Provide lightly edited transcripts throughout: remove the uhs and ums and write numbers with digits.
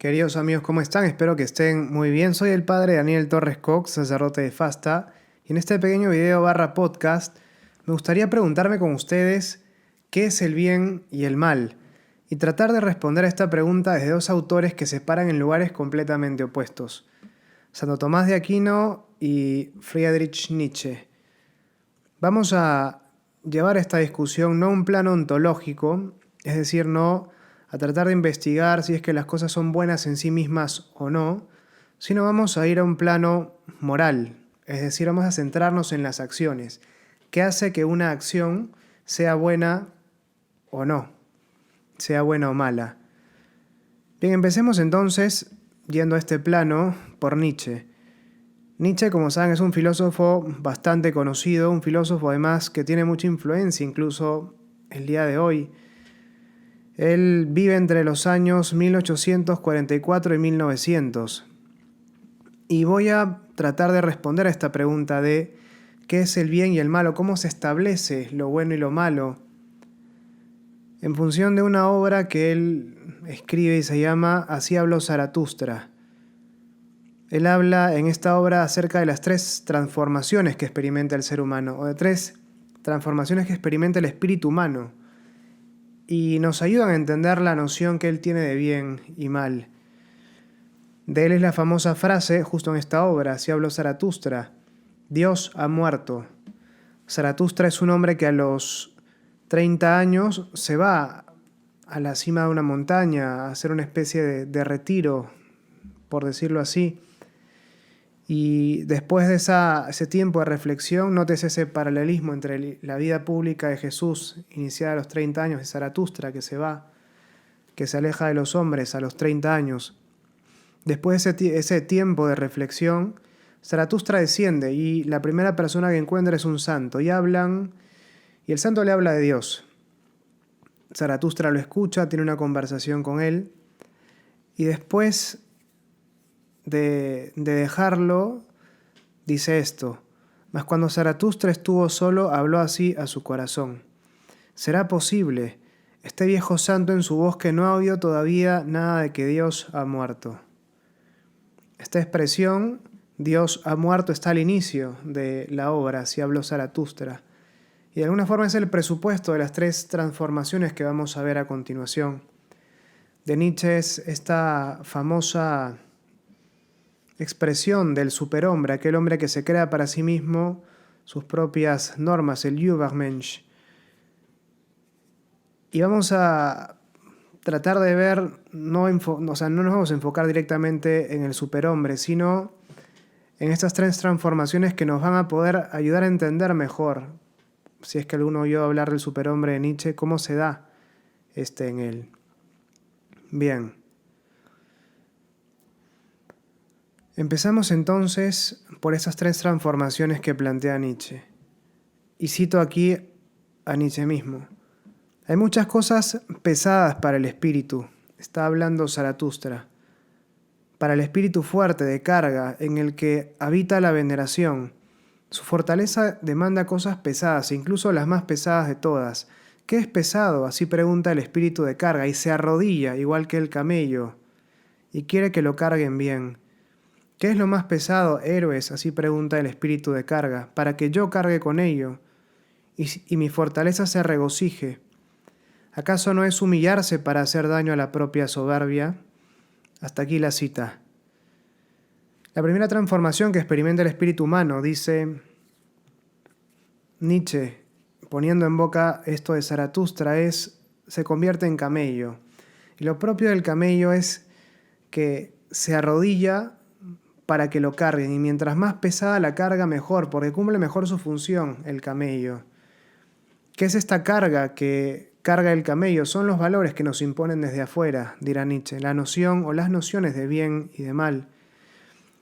Queridos amigos, ¿cómo están? Espero que estén muy bien. Soy el padre Daniel Torres Cox, sacerdote de Fasta, y en este pequeño video barra podcast me gustaría preguntarme con ustedes qué es el bien y el mal, y tratar de responder a esta pregunta desde dos autores que se paran en lugares completamente opuestos, Santo Tomás de Aquino y Friedrich Nietzsche. Vamos a llevar esta discusión no a un plano ontológico, es decir, no a tratar de investigar si es que las cosas son buenas en sí mismas o no, sino vamos a ir a un plano moral, es decir, vamos a centrarnos en las acciones. ¿Qué hace que una acción sea buena o no? Sea buena o mala. Bien, empecemos entonces yendo a este plano por Nietzsche. Nietzsche, como saben, es un filósofo bastante conocido, un filósofo además que tiene mucha influencia incluso el día de hoy. Él vive entre los años 1844 y 1900. Y voy a tratar de responder a esta pregunta de qué es el bien y el malo, cómo se establece lo bueno y lo malo, en función de una obra que él escribe y se llama Así habló Zaratustra. Él habla en esta obra acerca de las tres transformaciones que experimenta el ser humano, o de tres transformaciones que experimenta el espíritu humano, y nos ayudan a entender la noción que él tiene de bien y mal. De él es la famosa frase, justo en esta obra, Así habló Zaratustra: Dios ha muerto. Zaratustra es un hombre que a los 30 años se va a la cima de una montaña a hacer una especie de retiro, por decirlo así. Y después de ese tiempo de reflexión, notes ese paralelismo entre la vida pública de Jesús, iniciada a los 30 años, de Zaratustra, que se va, que se aleja de los hombres a los 30 años. Después de ese tiempo de reflexión, Zaratustra desciende y la primera persona que encuentra es un santo. Y hablan, y el santo le habla de Dios. Zaratustra lo escucha, tiene una conversación con él, y después de dejarlo, dice esto: Mas cuando Zaratustra estuvo solo, habló así a su corazón: ¿será posible? Este viejo santo en su bosque no ha oído todavía nada de que Dios ha muerto. Esta expresión, Dios ha muerto, está al inicio de la obra, Así habló Zaratustra. Y de alguna forma es el presupuesto de las tres transformaciones que vamos a ver a continuación. De Nietzsche es esta famosa expresión del superhombre, aquel hombre que se crea para sí mismo sus propias normas, el Übermensch. Y vamos a tratar de ver, no nos vamos a enfocar directamente en el superhombre, sino en estas tres transformaciones que nos van a poder ayudar a entender mejor, si es que alguno oyó hablar del superhombre de Nietzsche, cómo se da en él. Bien. Empezamos entonces por esas tres transformaciones que plantea Nietzsche. Y cito aquí a Nietzsche mismo: hay muchas cosas pesadas para el espíritu, está hablando Zaratustra, para el espíritu fuerte de carga, en el que habita la veneración. Su fortaleza demanda cosas pesadas, incluso las más pesadas de todas. ¿Qué es pesado?, así pregunta el espíritu de carga, y se arrodilla, igual que el camello, y quiere que lo carguen bien. ¿Qué es lo más pesado, héroes?, así pregunta el espíritu de carga, para que yo cargue con ello, y mi fortaleza se regocije. ¿Acaso no es humillarse para hacer daño a la propia soberbia? Hasta aquí la cita. La primera transformación que experimenta el espíritu humano, dice Nietzsche, poniendo en boca esto de Zaratustra, se convierte en camello. Y lo propio del camello es que se arrodilla para que lo carguen, y mientras más pesada la carga, mejor, porque cumple mejor su función el camello. ¿Qué es esta carga que carga el camello? Son los valores que nos imponen desde afuera, dirá Nietzsche, la noción o las nociones de bien y de mal.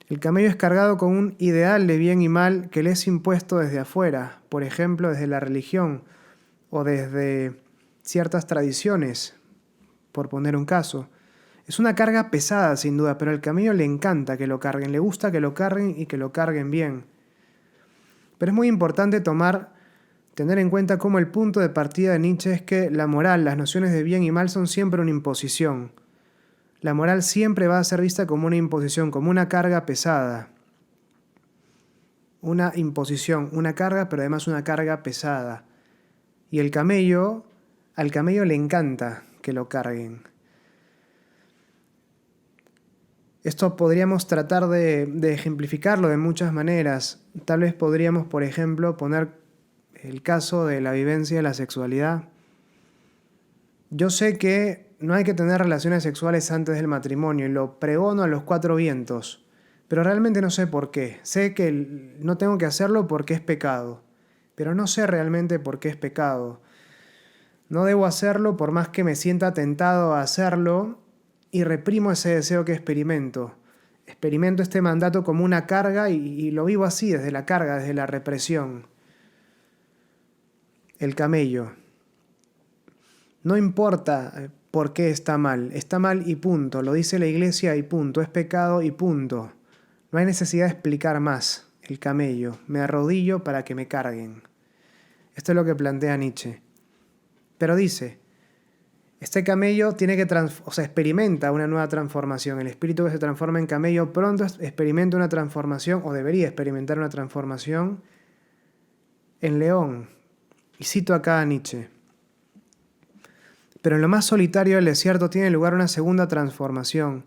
El camello es cargado con un ideal de bien y mal que le es impuesto desde afuera, por ejemplo, desde la religión o desde ciertas tradiciones, por poner un caso. Es una carga pesada, sin duda, pero al camello le encanta que lo carguen, le gusta que lo carguen y que lo carguen bien. Pero es muy importante tener en cuenta cómo el punto de partida de Nietzsche es que la moral, las nociones de bien y mal son siempre una imposición. La moral siempre va a ser vista como una imposición, como una carga pesada. Una imposición, una carga, pero además una carga pesada. Y al camello le encanta que lo carguen. Esto podríamos tratar de ejemplificarlo de muchas maneras. Tal vez podríamos, por ejemplo, poner el caso de la vivencia de la sexualidad. Yo sé que no hay que tener relaciones sexuales antes del matrimonio y lo pregono a los cuatro vientos, pero realmente no sé por qué. Sé que no tengo que hacerlo porque es pecado, pero no sé realmente por qué es pecado. No debo hacerlo por más que me sienta tentado a hacerlo y reprimo ese deseo que experimento. Experimento este mandato como una carga y lo vivo así, desde la carga, desde la represión. El camello. No importa por qué está mal y punto, lo dice la iglesia y punto, es pecado y punto. No hay necesidad de explicar más. El camello, me arrodillo para que me carguen. Esto es lo que plantea Nietzsche. Pero dice, este camello tiene que experimenta una nueva transformación. El espíritu que se transforma en camello pronto experimenta una transformación, o debería experimentar una transformación, en león. Y cito acá a Nietzsche. Pero en lo más solitario del desierto tiene lugar una segunda transformación.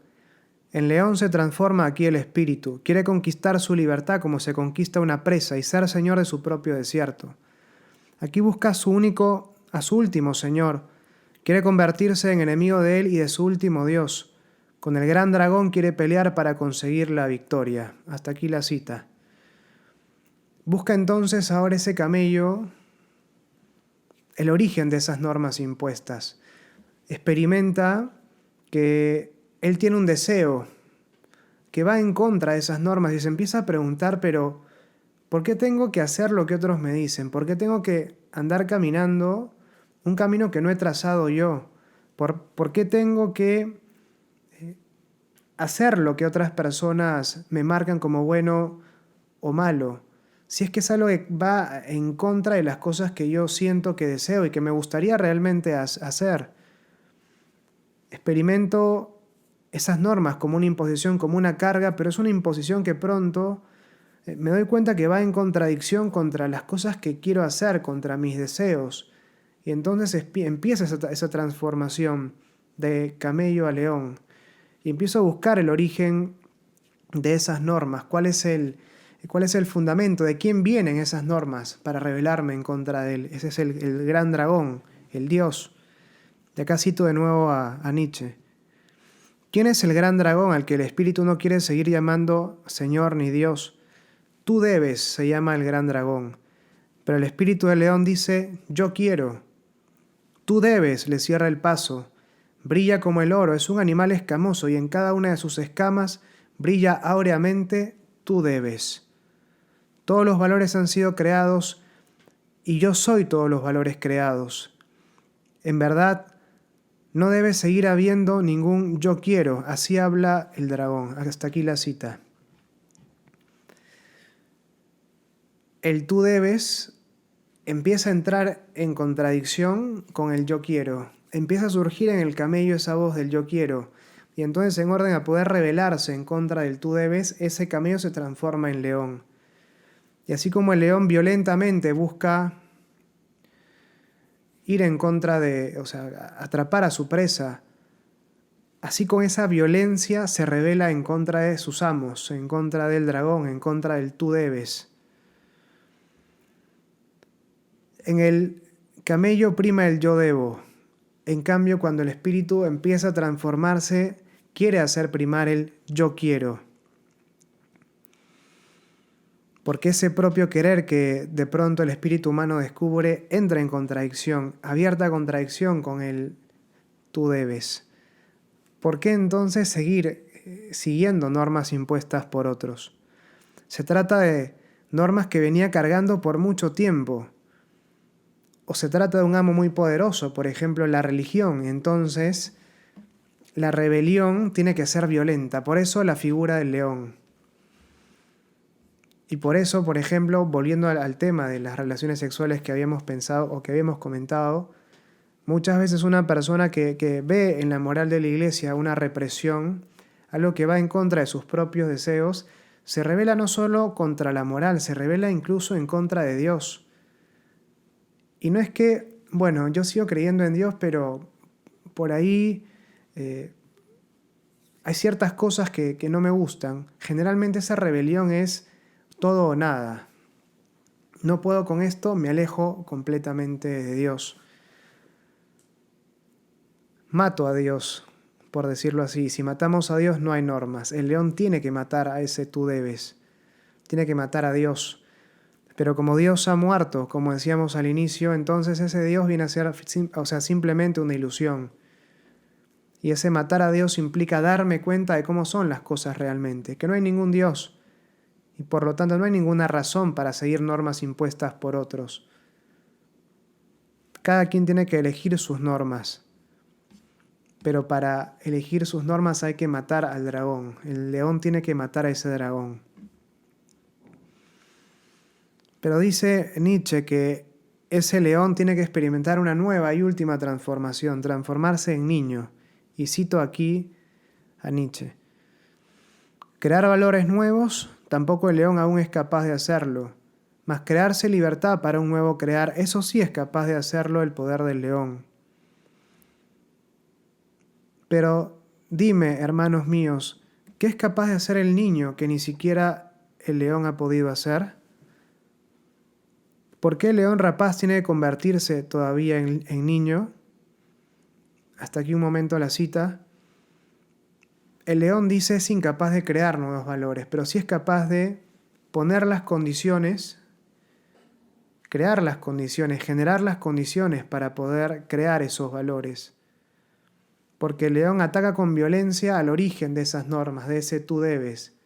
En león se transforma aquí el espíritu. Quiere conquistar su libertad como se conquista una presa y ser señor de su propio desierto. Aquí busca a su último señor. Quiere convertirse en enemigo de él y de su último Dios. Con el gran dragón quiere pelear para conseguir la victoria. Hasta aquí la cita. Busca entonces ahora ese camello el origen de esas normas impuestas. Experimenta que él tiene un deseo que va en contra de esas normas y se empieza a preguntar, pero ¿por qué tengo que hacer lo que otros me dicen? ¿Por qué tengo que andar caminando un camino que no he trazado yo? ¿Por qué tengo que hacer lo que otras personas me marcan como bueno o malo? Si es que es algo que va en contra de las cosas que yo siento que deseo y que me gustaría realmente hacer. Experimento esas normas como una imposición, como una carga, pero es una imposición que pronto me doy cuenta que va en contradicción contra las cosas que quiero hacer, contra mis deseos. Y entonces empieza esa transformación de camello a león. Y empiezo a buscar el origen de esas normas, cuál es el fundamento, de quién vienen esas normas para rebelarme en contra de él. Ese es el gran dragón, el Dios. De acá cito de nuevo a Nietzsche. ¿Quién es el gran dragón al que el espíritu no quiere seguir llamando Señor ni Dios? Tú debes, se llama el gran dragón. Pero el espíritu del león dice, yo quiero. Tú debes, le cierra el paso. Brilla como el oro, es un animal escamoso y en cada una de sus escamas brilla áureamente, tú debes. Todos los valores han sido creados y yo soy todos los valores creados. En verdad, no debe seguir habiendo ningún yo quiero, así habla el dragón. Hasta aquí la cita. El tú debes empieza a entrar en contradicción con el yo quiero. Empieza a surgir en el camello esa voz del yo quiero. Y entonces, en orden a poder rebelarse en contra del tú debes, ese camello se transforma en león. Y así como el león violentamente busca ir en contra atrapar a su presa, así con esa violencia se revela en contra de sus amos, en contra del dragón, en contra del tú debes. En el camello prima el yo debo. En cambio, cuando el espíritu empieza a transformarse, quiere hacer primar el yo quiero. Porque ese propio querer que de pronto el espíritu humano descubre entra en contradicción, abierta contradicción con el tú debes. ¿Por qué entonces seguir siguiendo normas impuestas por otros? Se trata de normas que venía cargando por mucho tiempo. O se trata de un amo muy poderoso, por ejemplo, la religión. Entonces, la rebelión tiene que ser violenta. Por eso la figura del león. Y por eso, por ejemplo, volviendo al tema de las relaciones sexuales que habíamos pensado o que habíamos comentado, Muchas veces una persona que ve en la moral de la iglesia una represión, algo que va en contra de sus propios deseos, se revela no solo contra la moral, se revela incluso en contra de Dios. Y no es que, bueno, yo sigo creyendo en Dios, pero por ahí hay ciertas cosas que no me gustan. Generalmente esa rebelión es todo o nada. No puedo con esto, me alejo completamente de Dios. Mato a Dios, por decirlo así. Si matamos a Dios no hay normas. El león tiene que matar a ese tú debes. Tiene que matar a Dios. Pero como Dios ha muerto, como decíamos al inicio, entonces ese Dios viene a ser simplemente una ilusión. Y ese matar a Dios implica darme cuenta de cómo son las cosas realmente, que no hay ningún Dios. Y por lo tanto no hay ninguna razón para seguir normas impuestas por otros. Cada quien tiene que elegir sus normas. Pero para elegir sus normas hay que matar al dragón. El león tiene que matar a ese dragón. Pero dice Nietzsche que ese león tiene que experimentar una nueva y última transformación, transformarse en niño. Y cito aquí a Nietzsche. Crear valores nuevos, tampoco el león aún es capaz de hacerlo. Mas crearse libertad para un nuevo crear, eso sí es capaz de hacerlo el poder del león. Pero dime, hermanos míos, ¿qué es capaz de hacer el niño que ni siquiera el león ha podido hacer? ¿Por qué el león rapaz tiene que convertirse todavía en niño? Hasta aquí un momento la cita. El león dice es incapaz de crear nuevos valores, pero sí es capaz de poner las condiciones, crear las condiciones, generar las condiciones para poder crear esos valores. Porque el león ataca con violencia al origen de esas normas, de ese tú debes.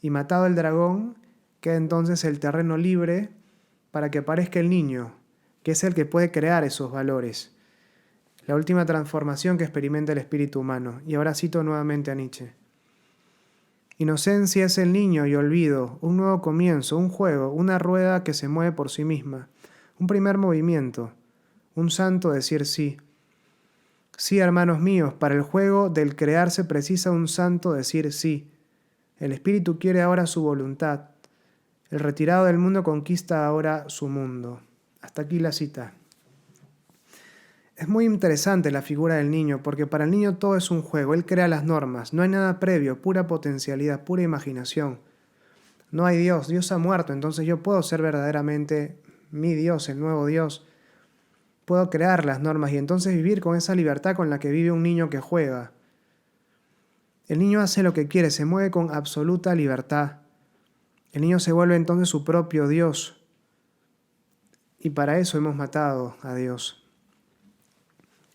Y matado el dragón, queda entonces el terreno libre para que aparezca el niño, que es el que puede crear esos valores. La última transformación que experimenta el espíritu humano. Y ahora cito nuevamente a Nietzsche. Inocencia es el niño y olvido, un nuevo comienzo, un juego, una rueda que se mueve por sí misma, un primer movimiento, un santo decir sí. Sí, hermanos míos, para el juego del crear se precisa un santo decir sí. El espíritu quiere ahora su voluntad. El retirado del mundo conquista ahora su mundo. Hasta aquí la cita. Es muy interesante la figura del niño, porque para el niño todo es un juego, él crea las normas, no hay nada previo, pura potencialidad, pura imaginación. No hay Dios, Dios ha muerto, entonces yo puedo ser verdaderamente mi Dios, el nuevo Dios. Puedo crear las normas y entonces vivir con esa libertad con la que vive un niño que juega. El niño hace lo que quiere, se mueve con absoluta libertad. El niño se vuelve entonces su propio Dios. Y para eso hemos matado a Dios.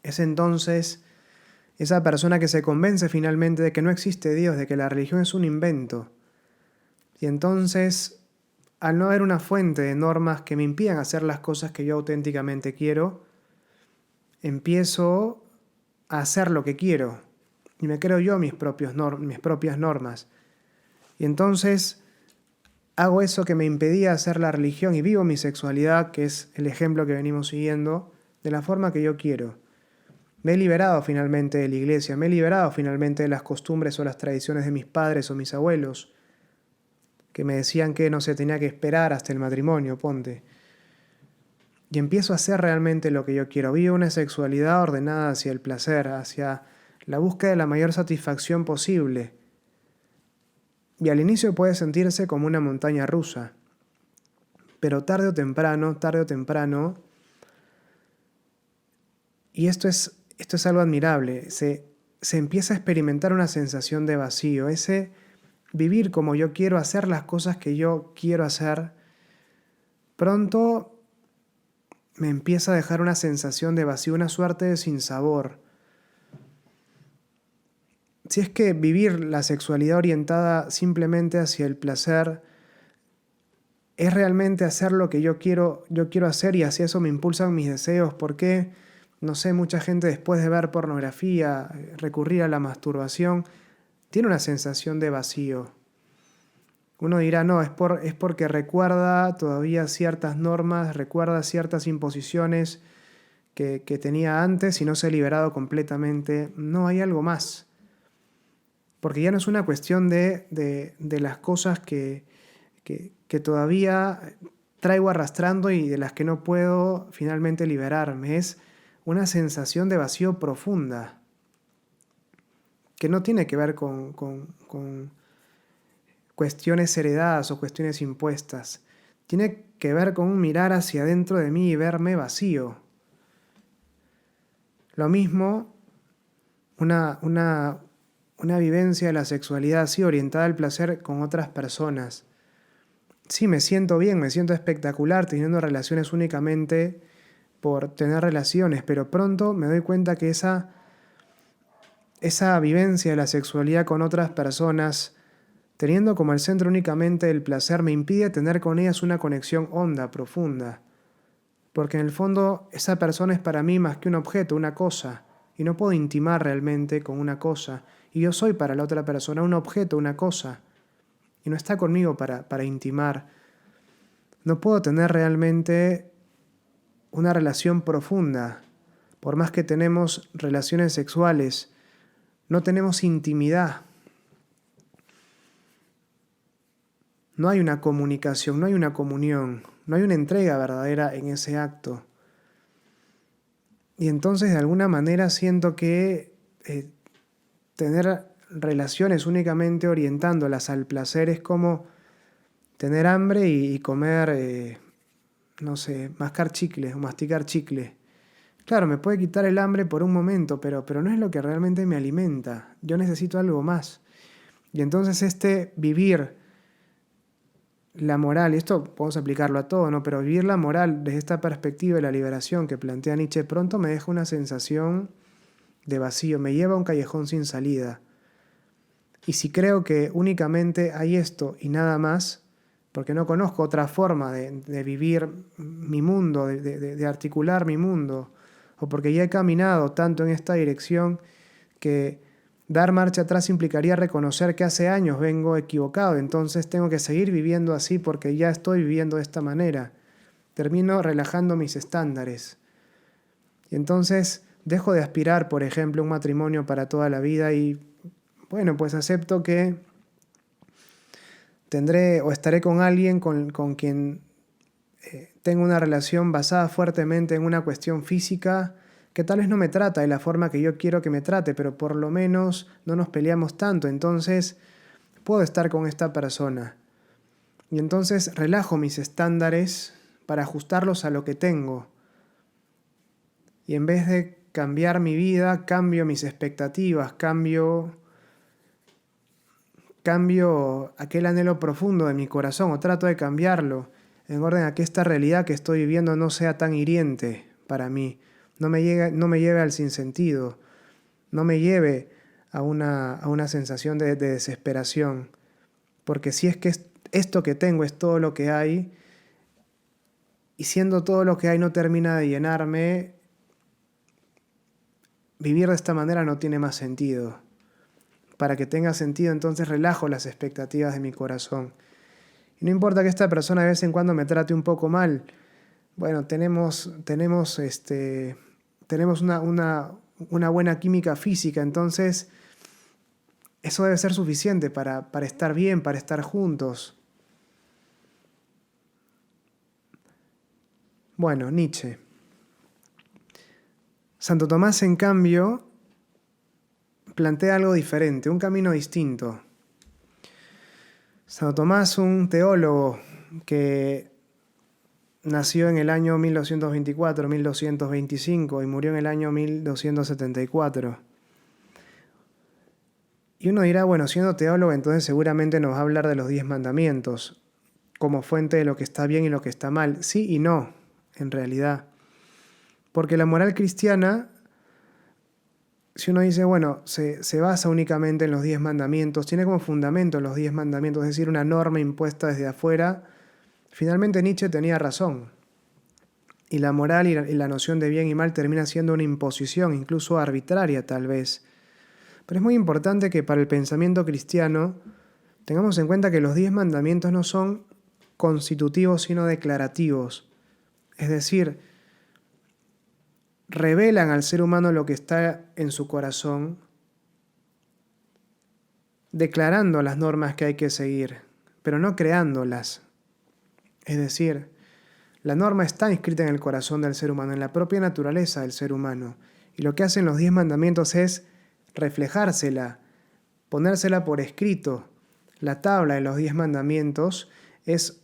Es entonces esa persona que se convence finalmente de que no existe Dios, de que la religión es un invento. Y entonces, al no haber una fuente de normas que me impidan hacer las cosas que yo auténticamente quiero, empiezo a hacer lo que quiero. Y me creo yo mis propias normas. Y entonces hago eso que me impedía hacer la religión y vivo mi sexualidad, que es el ejemplo que venimos siguiendo, de la forma que yo quiero. Me he liberado finalmente de la iglesia, me he liberado finalmente de las costumbres o las tradiciones de mis padres o mis abuelos, que me decían que no se tenía que esperar hasta el matrimonio, ponte. Y empiezo a hacer realmente lo que yo quiero. Vivo una sexualidad ordenada hacia el placer, hacia la búsqueda de la mayor satisfacción posible. Y al inicio puede sentirse como una montaña rusa, pero tarde o temprano, y esto es algo admirable, se empieza a experimentar una sensación de vacío, ese vivir como yo quiero, hacer las cosas que yo quiero hacer. Pronto me empieza a dejar una sensación de vacío, una suerte de sinsabor. Si es que vivir la sexualidad orientada simplemente hacia el placer es realmente hacer lo que yo quiero hacer y hacia eso me impulsan mis deseos, ¿por qué? No sé, mucha gente después de ver pornografía, recurrir a la masturbación, tiene una sensación de vacío. Uno dirá, no, es porque recuerda todavía ciertas normas, recuerda ciertas imposiciones que tenía antes y no se ha liberado completamente. No, hay algo más. Porque ya no es una cuestión de las cosas que todavía traigo arrastrando y de las que no puedo finalmente liberarme. Es una sensación de vacío profunda que no tiene que ver con cuestiones heredadas o cuestiones impuestas. Tiene que ver con un mirar hacia adentro de mí y verme vacío. Lo mismo, una vivencia de la sexualidad así orientada al placer con otras personas. Sí, me siento bien, me siento espectacular teniendo relaciones únicamente por tener relaciones, pero pronto me doy cuenta que esa vivencia de la sexualidad con otras personas, teniendo como el centro únicamente el placer, me impide tener con ellas una conexión honda, profunda. Porque en el fondo esa persona es para mí más que un objeto, una cosa, y no puedo intimar realmente con una cosa. Y yo soy para la otra persona un objeto, una cosa, y no está conmigo para intimar. No puedo tener realmente una relación profunda. Por más que tenemos relaciones sexuales, no tenemos intimidad. No hay una comunicación, no hay una comunión, no hay una entrega verdadera en ese acto. Y entonces de alguna manera siento que tener relaciones únicamente orientándolas al placer es como tener hambre y comer, no sé, mascar chicle o masticar chicle. Claro, me puede quitar el hambre por un momento, pero no es lo que realmente me alimenta. Yo necesito algo más. Y entonces este vivir la moral, y esto podemos aplicarlo a todo, ¿no? Pero vivir la moral desde esta perspectiva de la liberación que plantea Nietzsche pronto me deja una sensación de vacío, me lleva a un callejón sin salida. Y si creo que únicamente hay esto y nada más, porque no conozco otra forma de vivir mi mundo, de articular mi mundo, o porque ya he caminado tanto en esta dirección que dar marcha atrás implicaría reconocer que hace años vengo equivocado, entonces tengo que seguir viviendo así porque ya estoy viviendo de esta manera. Termino relajando mis estándares. Y entonces dejo de aspirar, por ejemplo, a un matrimonio para toda la vida y, bueno, pues acepto que tendré o estaré con alguien con quien tengo una relación basada fuertemente en una cuestión física que tal vez no me trata de la forma que yo quiero que me trate, pero por lo menos no nos peleamos tanto, entonces puedo estar con esta persona. Y entonces relajo mis estándares para ajustarlos a lo que tengo. Y en vez de cambiar mi vida, cambio mis expectativas, cambio aquel anhelo profundo de mi corazón o trato de cambiarlo en orden a que esta realidad que estoy viviendo no sea tan hiriente para mí, no me lleve al sinsentido, no me lleve a una sensación de desesperación, porque si es que esto que tengo es todo lo que hay, y siendo todo lo que hay no termina de llenarme, vivir de esta manera no tiene más sentido. Para que tenga sentido, entonces relajo las expectativas de mi corazón. Y no importa que esta persona de vez en cuando me trate un poco mal. Bueno, tenemos una buena química física, entonces eso debe ser suficiente para estar bien, para estar juntos. Bueno, Nietzsche. Santo Tomás, en cambio, plantea algo diferente, un camino distinto. Santo Tomás, un teólogo que nació en el año 1224, 1225 y murió en el año 1274. Y uno dirá, bueno, siendo teólogo, entonces seguramente nos va a hablar de los 10 mandamientos como fuente de lo que está bien y lo que está mal. Sí y no, en realidad. Porque la moral cristiana, si uno dice, bueno, se basa únicamente en los 10 mandamientos, tiene como fundamento los 10 mandamientos, es decir, una norma impuesta desde afuera, finalmente Nietzsche tenía razón. Y la moral y la noción de bien y mal termina siendo una imposición, incluso arbitraria tal vez. Pero es muy importante que para el pensamiento cristiano tengamos en cuenta que los 10 mandamientos no son constitutivos sino declarativos. Es decir, revelan al ser humano lo que está en su corazón, declarando las normas que hay que seguir, pero no creándolas. Es decir, la norma está inscrita en el corazón del ser humano, en la propia naturaleza del ser humano. Y lo que hacen los 10 mandamientos es reflejársela, ponérsela por escrito. La tabla de los 10 mandamientos es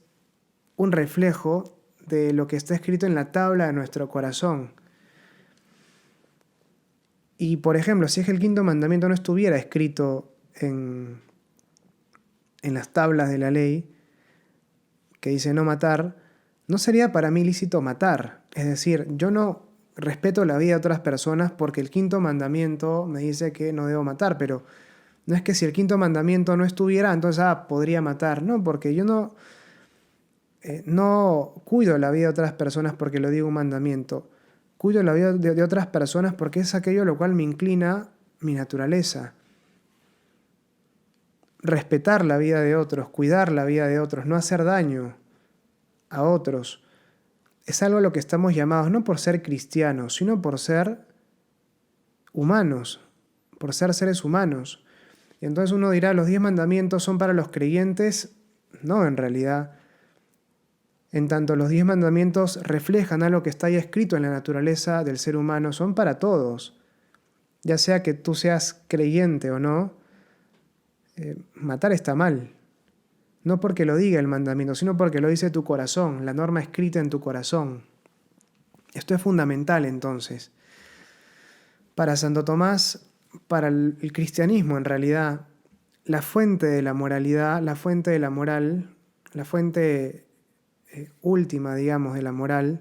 un reflejo de lo que está escrito en la tabla de nuestro corazón. Y por ejemplo, si es que el quinto mandamiento no estuviera escrito en las tablas de la ley, que dice no matar, no sería para mí lícito matar. Es decir, yo no respeto la vida de otras personas porque el quinto mandamiento me dice que no debo matar, pero no es que si el quinto mandamiento no estuviera, entonces podría matar. No, porque yo no cuido la vida de otras personas porque lo digo un mandamiento. Cuido la vida de otras personas porque es aquello a lo cual me inclina mi naturaleza. Respetar la vida de otros, cuidar la vida de otros, no hacer daño a otros, es algo a lo que estamos llamados no por ser cristianos, sino por ser humanos, por ser seres humanos. Y entonces uno dirá, los 10 mandamientos son para los creyentes. No, en realidad. En tanto los 10 mandamientos reflejan algo que está ahí escrito en la naturaleza del ser humano, son para todos. Ya sea que tú seas creyente o no, matar está mal. No porque lo diga el mandamiento, sino porque lo dice tu corazón, la norma escrita en tu corazón. Esto es fundamental entonces. Para Santo Tomás, para el cristianismo en realidad, la fuente de la moralidad, la fuente de la moral, la fuente última, digamos, de la moral,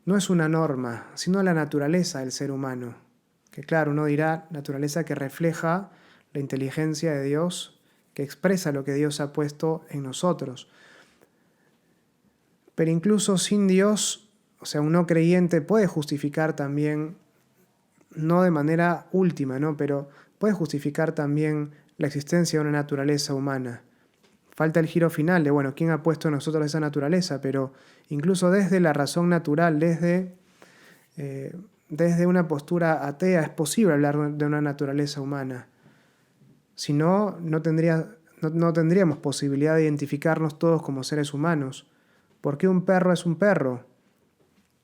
no es una norma, sino la naturaleza del ser humano. Que claro, uno dirá, naturaleza que refleja la inteligencia de Dios, que expresa lo que Dios ha puesto en nosotros. Pero incluso sin Dios, o sea, un no creyente puede justificar también, no de manera última, ¿no? Pero puede justificar también la existencia de una naturaleza humana. Falta el giro final de, bueno, ¿quién ha puesto en nosotros esa naturaleza? Pero incluso desde la razón natural, desde una postura atea, es posible hablar de una naturaleza humana. Si no, no tendríamos posibilidad de identificarnos todos como seres humanos. ¿Por qué un perro es un perro?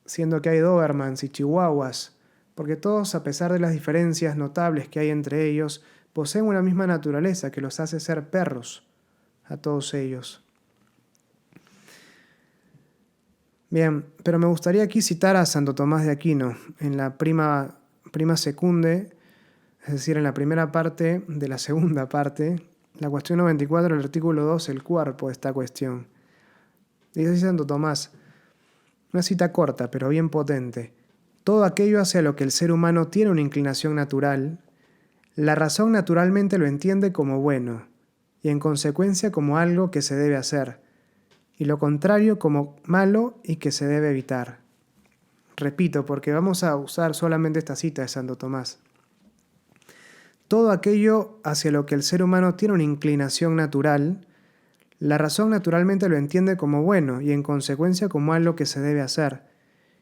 Siendo que hay Dobermans y Chihuahuas. Porque todos, a pesar de las diferencias notables que hay entre ellos, poseen una misma naturaleza que los hace ser perros, a todos ellos. Bien, pero me gustaría aquí citar a Santo Tomás de Aquino, en la prima secunde, es decir, en la primera parte de la segunda parte, la cuestión 94, el artículo 2, el cuerpo de esta cuestión. Dice así Santo Tomás, una cita corta, pero bien potente. Todo aquello hacia lo que el ser humano tiene una inclinación natural, la razón naturalmente lo entiende como bueno, y en consecuencia como algo que se debe hacer, y lo contrario como malo y que se debe evitar. Repito, porque vamos a usar solamente esta cita de Santo Tomás. Todo aquello hacia lo que el ser humano tiene una inclinación natural, la razón naturalmente lo entiende como bueno y en consecuencia como algo que se debe hacer,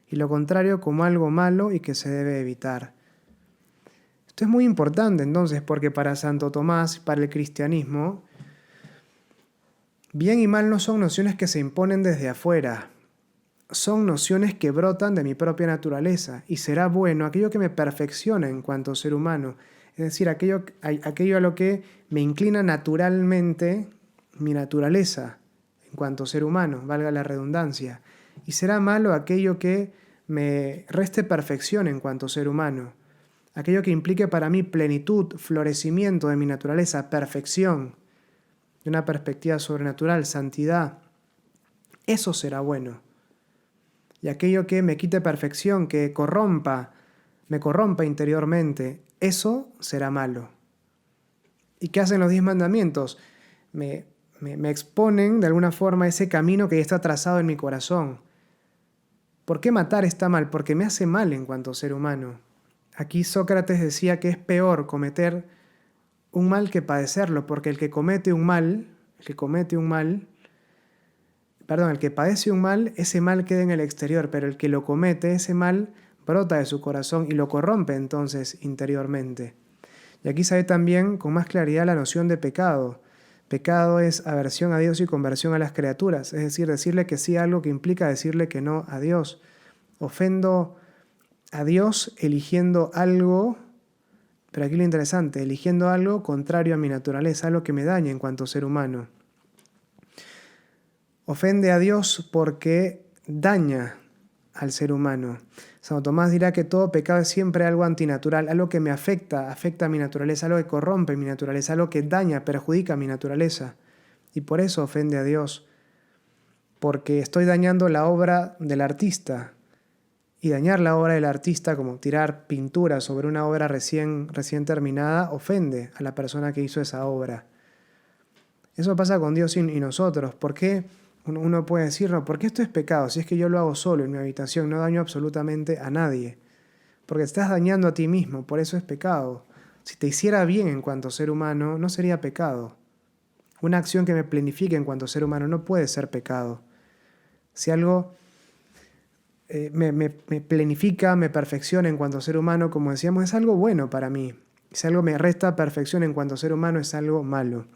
y lo contrario como algo malo y que se debe evitar. Esto es muy importante entonces porque para Santo Tomás, para el cristianismo, bien y mal no son nociones que se imponen desde afuera, son nociones que brotan de mi propia naturaleza y será bueno aquello que me perfecciona en cuanto ser humano, es decir, aquello a lo que me inclina naturalmente mi naturaleza en cuanto ser humano, valga la redundancia, y será malo aquello que me reste perfección en cuanto ser humano, aquello que implique para mí plenitud, florecimiento de mi naturaleza, perfección, de una perspectiva sobrenatural, santidad. Eso será bueno. Y aquello que me quite perfección, que me corrompa interiormente, eso será malo. ¿Y qué hacen los 10 mandamientos? Me exponen de alguna forma ese camino que ya está trazado en mi corazón. ¿Por qué matar está mal? Porque me hace mal en cuanto ser humano. Aquí Sócrates decía que es peor cometer un mal que padecerlo, porque el que padece un mal, ese mal queda en el exterior, pero el que lo comete, ese mal brota de su corazón y lo corrompe entonces interiormente. Y aquí se ve también con más claridad la noción de pecado. Pecado es aversión a Dios y conversión a las criaturas, es decir, decirle que sí a algo que implica decirle que no a Dios. Ofendo a Dios eligiendo algo, pero aquí lo interesante, eligiendo algo contrario a mi naturaleza, algo que me daña en cuanto ser humano. Ofende a Dios porque daña al ser humano. Santo Tomás dirá que todo pecado es siempre algo antinatural, algo que me afecta a mi naturaleza, algo que corrompe mi naturaleza, algo que daña, perjudica mi naturaleza. Y por eso ofende a Dios, porque estoy dañando la obra del artista. Y dañar la obra del artista, como tirar pintura sobre una obra recién terminada, ofende a la persona que hizo esa obra. Eso pasa con Dios y nosotros. ¿Por qué? Uno puede decir, no, ¿por qué esto es pecado? Si es que yo lo hago solo en mi habitación, no daño absolutamente a nadie. Porque te estás dañando a ti mismo, por eso es pecado. Si te hiciera bien en cuanto ser humano, no sería pecado. Una acción que me planifique en cuanto ser humano no puede ser pecado. Si algo me planifica, me perfecciona en cuanto ser humano, como decíamos, es algo bueno para mí. Si algo me resta perfección en cuanto ser humano, es algo malo.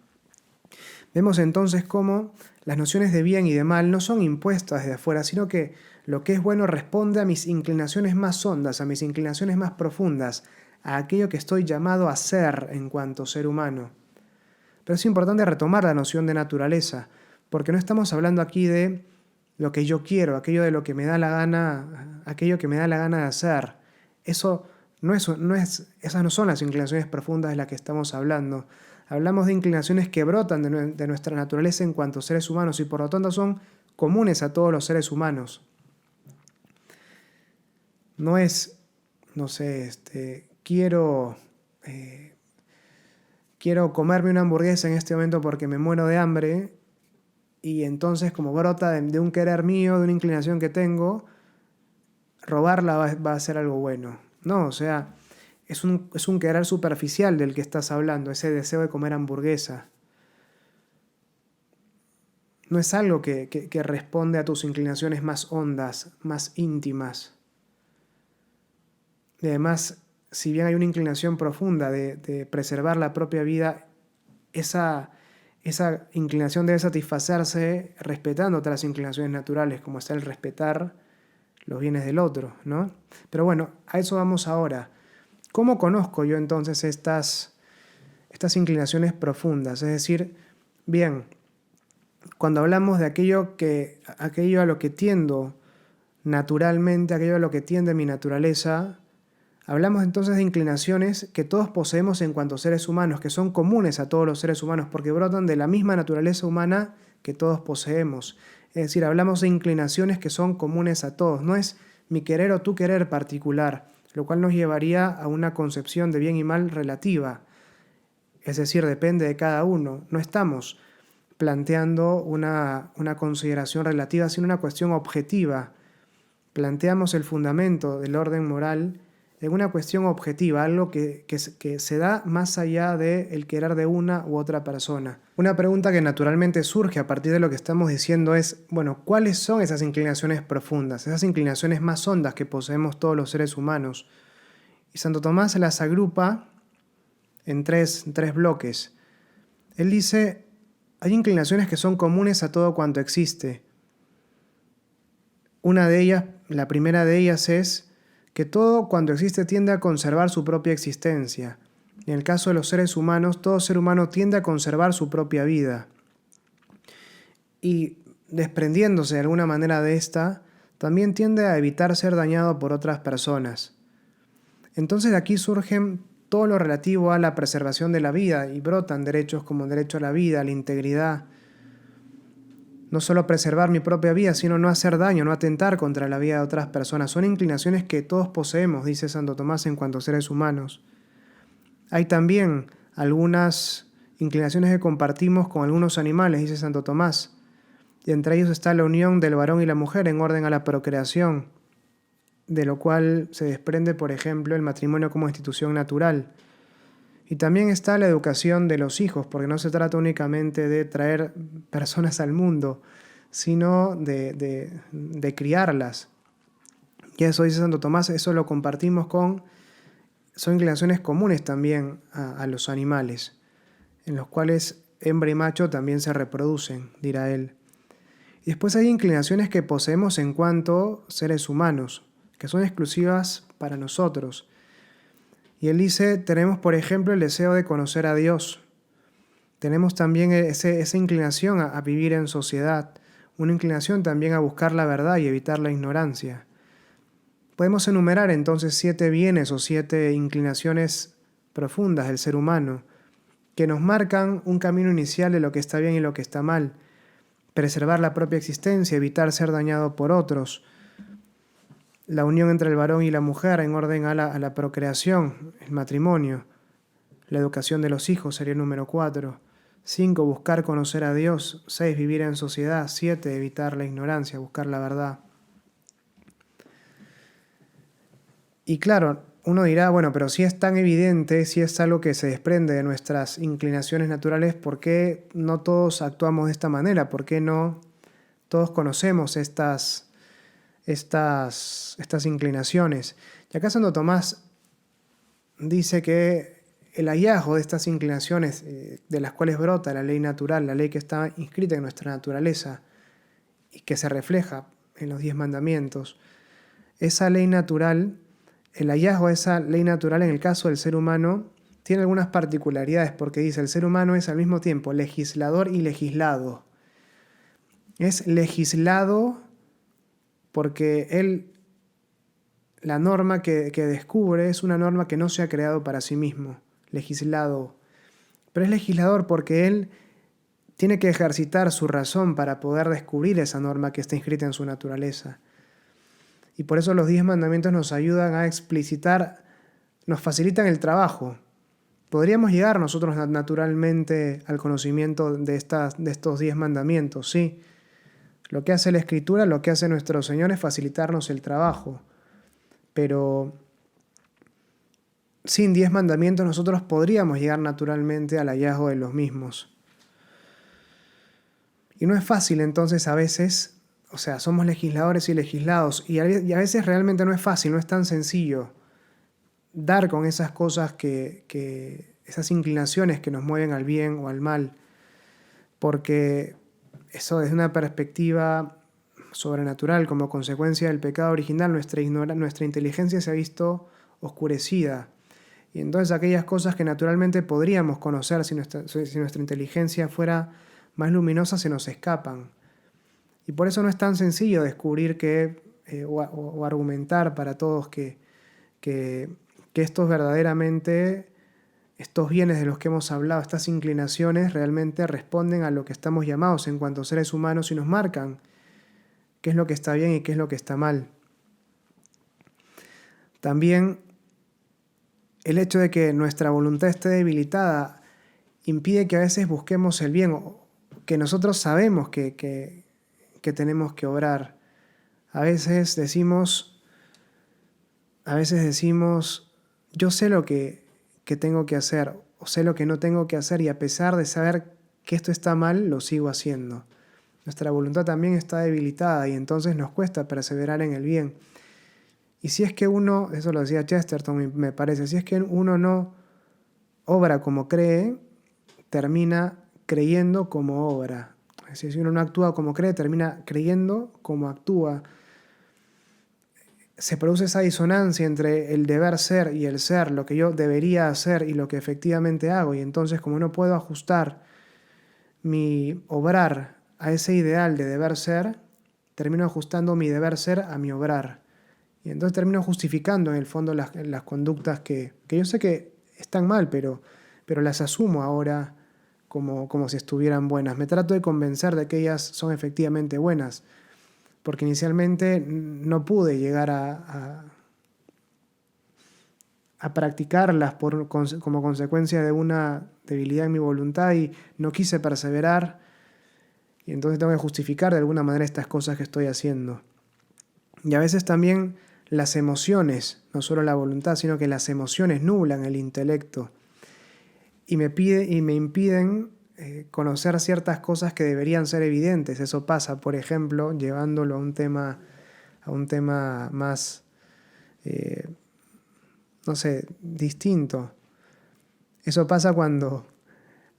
Vemos entonces cómo las nociones de bien y de mal no son impuestas desde afuera, sino que lo que es bueno responde a mis inclinaciones más hondas, a mis inclinaciones más profundas, a aquello que estoy llamado a ser en cuanto ser humano. Pero es importante retomar la noción de naturaleza, porque no estamos hablando aquí de lo que yo quiero, aquello de lo que me da la gana, aquello que me da la gana de hacer. Esas no son las inclinaciones profundas de las que estamos hablando. Hablamos de inclinaciones que brotan de nuestra naturaleza en cuanto seres humanos y por lo tanto son comunes a todos los seres humanos. No es, no sé, quiero comerme una hamburguesa en este momento porque me muero de hambre y entonces como brota de un querer mío, de una inclinación que tengo, robarla va a ser algo bueno. No, o sea, es un querer superficial del que estás hablando, ese deseo de comer hamburguesa. No es algo que responde a tus inclinaciones más hondas, más íntimas. Y además, si bien hay una inclinación profunda de preservar la propia vida, esa inclinación debe satisfacerse respetando otras inclinaciones naturales, como está el respetar los bienes del otro, ¿no? Pero bueno, a eso vamos ahora. ¿Cómo conozco yo entonces estas inclinaciones profundas? Es decir, bien, cuando hablamos de aquello a lo que tiendo naturalmente, aquello a lo que tiende mi naturaleza, hablamos entonces de inclinaciones que todos poseemos en cuanto a seres humanos, que son comunes a todos los seres humanos, porque brotan de la misma naturaleza humana que todos poseemos. Es decir, hablamos de inclinaciones que son comunes a todos, no es mi querer o tu querer particular, lo cual nos llevaría a una concepción de bien y mal relativa. Es decir, depende de cada uno. No estamos planteando una consideración relativa, sino una cuestión objetiva. Planteamos el fundamento del orden moral en una cuestión objetiva, algo que se da más allá del querer de una u otra persona. Una pregunta que naturalmente surge a partir de lo que estamos diciendo es, bueno, ¿cuáles son esas inclinaciones profundas, esas inclinaciones más hondas que poseemos todos los seres humanos? Y Santo Tomás las agrupa en tres bloques. Él dice, hay inclinaciones que son comunes a todo cuanto existe. Una de ellas, la primera de ellas es que todo cuanto existe tiende a conservar su propia existencia. En el caso de los seres humanos, todo ser humano tiende a conservar su propia vida. Y desprendiéndose de alguna manera de esta, también tiende a evitar ser dañado por otras personas. Entonces de aquí surgen todo lo relativo a la preservación de la vida y brotan derechos como el derecho a la vida, a la integridad. No solo preservar mi propia vida, sino no hacer daño, no atentar contra la vida de otras personas. Son inclinaciones que todos poseemos, dice Santo Tomás, en cuanto a seres humanos. Hay también algunas inclinaciones que compartimos con algunos animales, dice Santo Tomás. Y entre ellos está la unión del varón y la mujer en orden a la procreación, de lo cual se desprende, por ejemplo, el matrimonio como institución natural. Y también está la educación de los hijos, porque no se trata únicamente de traer personas al mundo, sino de criarlas. Y eso dice Santo Tomás, eso lo compartimos son inclinaciones comunes también a los animales, en los cuales hembra y macho también se reproducen, dirá él. Y después hay inclinaciones que poseemos en cuanto seres humanos, que son exclusivas para nosotros. Y él dice, tenemos por ejemplo el deseo de conocer a Dios. Tenemos también esa inclinación a vivir en sociedad, una inclinación también a buscar la verdad y evitar la ignorancia. Podemos enumerar entonces 7 bienes o 7 inclinaciones profundas del ser humano que nos marcan un camino inicial de lo que está bien y lo que está mal. Preservar la propia existencia, evitar ser dañado por otros. La unión entre el varón y la mujer en orden a la procreación, el matrimonio. La educación de los hijos sería el número 4. 5. Buscar conocer a Dios. 6. Vivir en sociedad. 7. Evitar la ignorancia, buscar la verdad. Y claro, uno dirá, bueno, pero si es tan evidente, si es algo que se desprende de nuestras inclinaciones naturales, ¿por qué no todos actuamos de esta manera? ¿Por qué no todos conocemos estas inclinaciones? Y acá Santo Tomás dice que el hallazgo de estas inclinaciones de las cuales brota la ley natural, la ley que está inscrita en nuestra naturaleza y que se refleja en los 10 mandamientos, esa ley natural, el hallazgo de esa ley natural en el caso del ser humano tiene algunas particularidades porque dice el ser humano es al mismo tiempo legislador y legislado. Es legislado porque la norma que descubre es una norma que no se ha creado para sí mismo, legislado. Pero es legislador porque él tiene que ejercitar su razón para poder descubrir esa norma que está inscrita en su naturaleza. Y por eso los 10 mandamientos nos ayudan a explicitar, nos facilitan el trabajo. Podríamos llegar nosotros naturalmente al conocimiento de estos 10 mandamientos, sí. Lo que hace la Escritura, lo que hace nuestro Señor es facilitarnos el trabajo. Pero sin 10 mandamientos nosotros podríamos llegar naturalmente al hallazgo de los mismos. Y no es fácil entonces a veces, o sea, somos legisladores y legislados, y a veces realmente no es fácil, no es tan sencillo dar con esas cosas esas inclinaciones que nos mueven al bien o al mal, porque eso desde una perspectiva sobrenatural, como consecuencia del pecado original, nuestra inteligencia se ha visto oscurecida. Y entonces aquellas cosas que naturalmente podríamos conocer si nuestra inteligencia fuera más luminosa se nos escapan. Y por eso no es tan sencillo descubrir o argumentar para todos que estos verdaderamente, estos bienes de los que hemos hablado, estas inclinaciones realmente responden a lo que estamos llamados en cuanto a seres humanos y nos marcan qué es lo que está bien y qué es lo que está mal. También el hecho de que nuestra voluntad esté debilitada impide que a veces busquemos el bien, o que nosotros sabemos que tenemos que obrar. A veces decimos, yo sé lo que tengo que hacer, o sé lo que no tengo que hacer, y a pesar de saber que esto está mal, lo sigo haciendo. Nuestra voluntad también está debilitada y entonces nos cuesta perseverar en el bien. Y si es que uno, eso lo decía Chesterton, me parece, si es que uno no obra como cree, termina creyendo como obra. Es decir, si uno no actúa como cree, termina creyendo como actúa. Se produce esa disonancia entre el deber ser y el ser, lo que yo debería hacer y lo que efectivamente hago. Y entonces, como no puedo ajustar mi obrar a ese ideal de deber ser, termino ajustando mi deber ser a mi obrar. Y entonces termino justificando en el fondo las conductas que yo sé que están mal, pero las asumo ahora como si estuvieran buenas. Me trato de convencer de que ellas son efectivamente buenas, porque inicialmente no pude llegar a practicarlas como consecuencia de una debilidad en mi voluntad y no quise perseverar, y entonces tengo que justificar de alguna manera estas cosas que estoy haciendo. Y a veces también las emociones, no solo la voluntad, sino que las emociones nublan el intelecto y me impiden conocer ciertas cosas que deberían ser evidentes. Eso pasa, por ejemplo, llevándolo a un tema más eh, no sé, distinto. Eso pasa cuando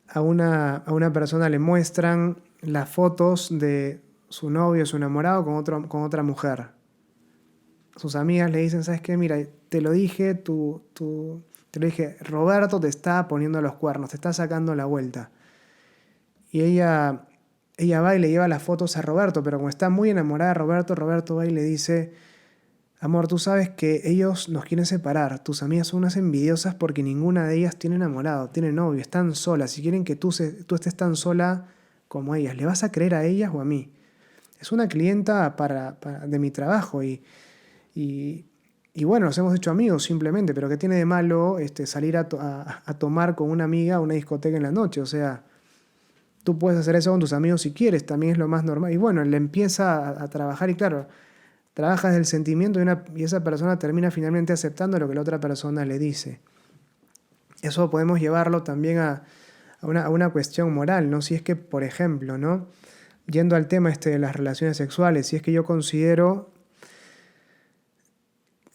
a una persona le muestran las fotos de su novio, su enamorado con otra mujer. Sus amigas le dicen, ¿sabes qué? Mira, te lo dije, te lo dije, Roberto te está poniendo los cuernos, te está sacando la vuelta. Y ella va y le lleva las fotos a Roberto, pero como está muy enamorada de Roberto, Roberto va y le dice, amor, tú sabes que ellos nos quieren separar, tus amigas son unas envidiosas porque ninguna de ellas tiene enamorado, tiene novio, están solas, si quieren que tú estés tan sola como ellas, ¿le vas a creer a ellas o a mí? Es una clienta de mi trabajo y, y bueno, nos hemos hecho amigos simplemente, pero ¿qué tiene de malo salir a tomar con una amiga a una discoteca en la noche? O sea, tú puedes hacer eso con tus amigos si quieres, también es lo más normal. Y bueno, él empieza a trabajar y claro, trabaja desde el sentimiento y esa persona termina finalmente aceptando lo que la otra persona le dice. Eso podemos llevarlo también a una cuestión moral, ¿no? Si es que, por ejemplo, ¿no? Yendo al tema de las relaciones sexuales, si es que yo considero,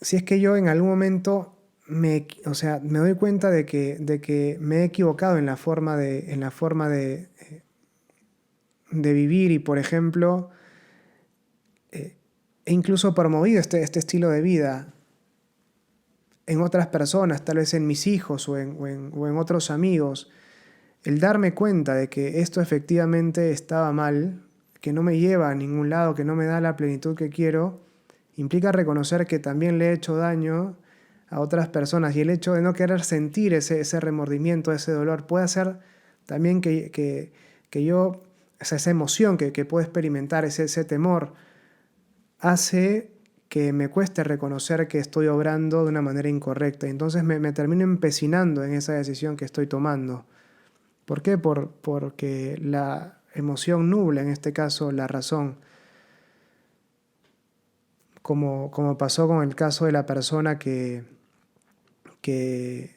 si es que yo en algún momento o sea, me doy cuenta de que me he equivocado en la forma de vivir y, por ejemplo, he incluso promovido este estilo de vida en otras personas, tal vez en mis hijos o en otros amigos, el darme cuenta de que esto efectivamente estaba mal, que no me lleva a ningún lado, que no me da la plenitud que quiero, implica reconocer que también le he hecho daño a otras personas y el hecho de no querer sentir ese remordimiento, ese dolor, puede hacer también que yo, esa emoción que puedo experimentar, ese temor, hace que me cueste reconocer que estoy obrando de una manera incorrecta. Entonces me termino empecinando en esa decisión que estoy tomando. ¿Por qué? Porque la emoción nubla, en este caso, la razón. Como pasó con el caso de la persona que, que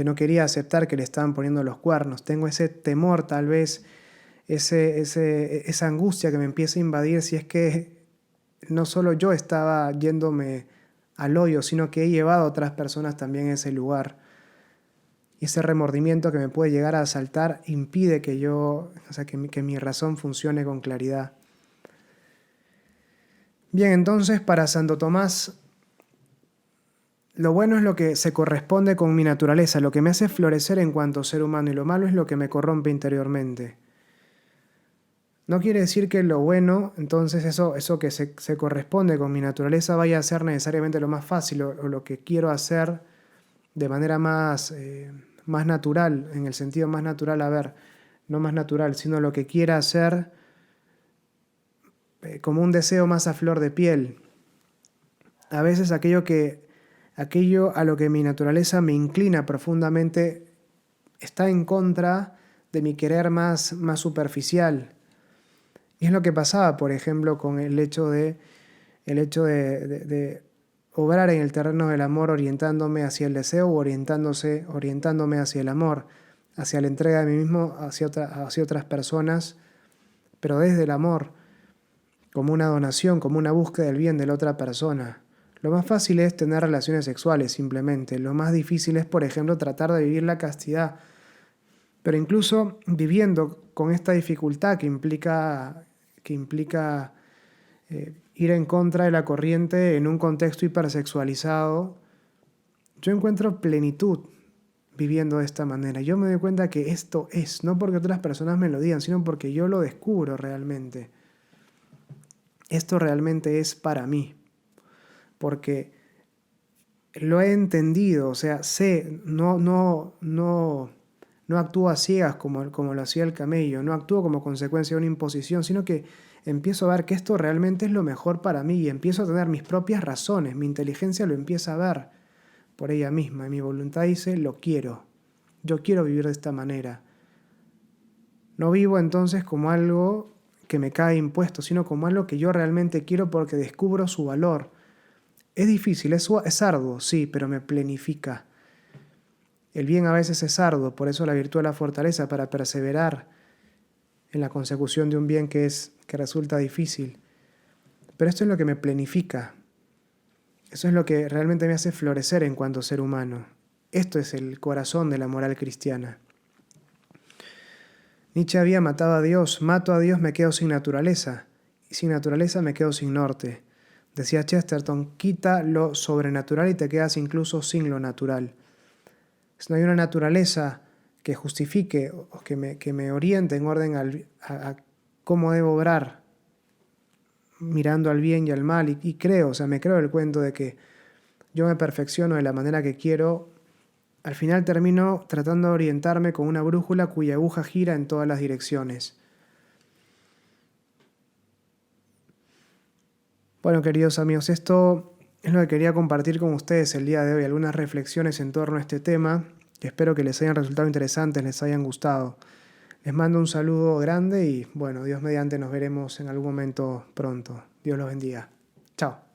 no quería aceptar que le estaban poniendo los cuernos. Tengo ese temor, tal vez, esa angustia que me empieza a invadir si es que no solo yo estaba yéndome al hoyo, sino que he llevado a otras personas también a ese lugar. Y ese remordimiento que me puede llegar a asaltar impide que mi razón funcione con claridad. Bien, entonces para Santo Tomás, lo bueno es lo que se corresponde con mi naturaleza, lo que me hace florecer en cuanto ser humano, y lo malo es lo que me corrompe interiormente. No quiere decir que lo bueno, entonces eso que se corresponde con mi naturaleza vaya a ser necesariamente lo más fácil o lo que quiero hacer de manera más natural, en el sentido más natural, a ver, no más natural, sino lo que quiera hacer como un deseo más a flor de piel. A veces aquello a lo que mi naturaleza me inclina profundamente está en contra de mi querer más superficial. Y es lo que pasaba, por ejemplo, con el hecho de obrar en el terreno del amor orientándome hacia el deseo o orientándome hacia el amor, hacia la entrega de mí mismo hacia otras personas, pero desde el amor, como una donación, como una búsqueda del bien de la otra persona. Lo más fácil es tener relaciones sexuales, simplemente. Lo más difícil es, por ejemplo, tratar de vivir la castidad. Pero incluso viviendo con esta dificultad que implica ir en contra de la corriente en un contexto hipersexualizado, yo encuentro plenitud viviendo de esta manera. Yo me doy cuenta que esto es, no porque otras personas me lo digan, sino porque yo lo descubro realmente. Esto realmente es para mí, porque lo he entendido, o sea, sé, no actúo a ciegas como lo hacía el camello, no actúo como consecuencia de una imposición, sino que empiezo a ver que esto realmente es lo mejor para mí y empiezo a tener mis propias razones, mi inteligencia lo empieza a ver por ella misma y mi voluntad dice, lo quiero, yo quiero vivir de esta manera. No vivo entonces como algo que me cae impuesto, sino como algo que yo realmente quiero porque descubro su valor. Es difícil, es arduo, sí, pero me plenifica. El bien a veces es arduo, por eso la virtud es la fortaleza para perseverar en la consecución de un bien que resulta difícil. Pero esto es lo que me plenifica. Eso es lo que realmente me hace florecer en cuanto ser humano. Esto es el corazón de la moral cristiana. Nietzsche había matado a Dios, mato a Dios, me quedo sin naturaleza, y sin naturaleza me quedo sin norte. Decía Chesterton, quita lo sobrenatural y te quedas incluso sin lo natural. Si no hay una naturaleza que justifique o que me oriente en orden a cómo debo obrar, mirando al bien y al mal, y creo, o sea, me creo el cuento de que yo me perfecciono de la manera que quiero, al final termino tratando de orientarme con una brújula cuya aguja gira en todas las direcciones. Bueno, queridos amigos, esto es lo que quería compartir con ustedes el día de hoy, algunas reflexiones en torno a este tema, que espero que les hayan resultado interesantes, les hayan gustado. Les mando un saludo grande y bueno, Dios mediante nos veremos en algún momento pronto. Dios los bendiga. Chao.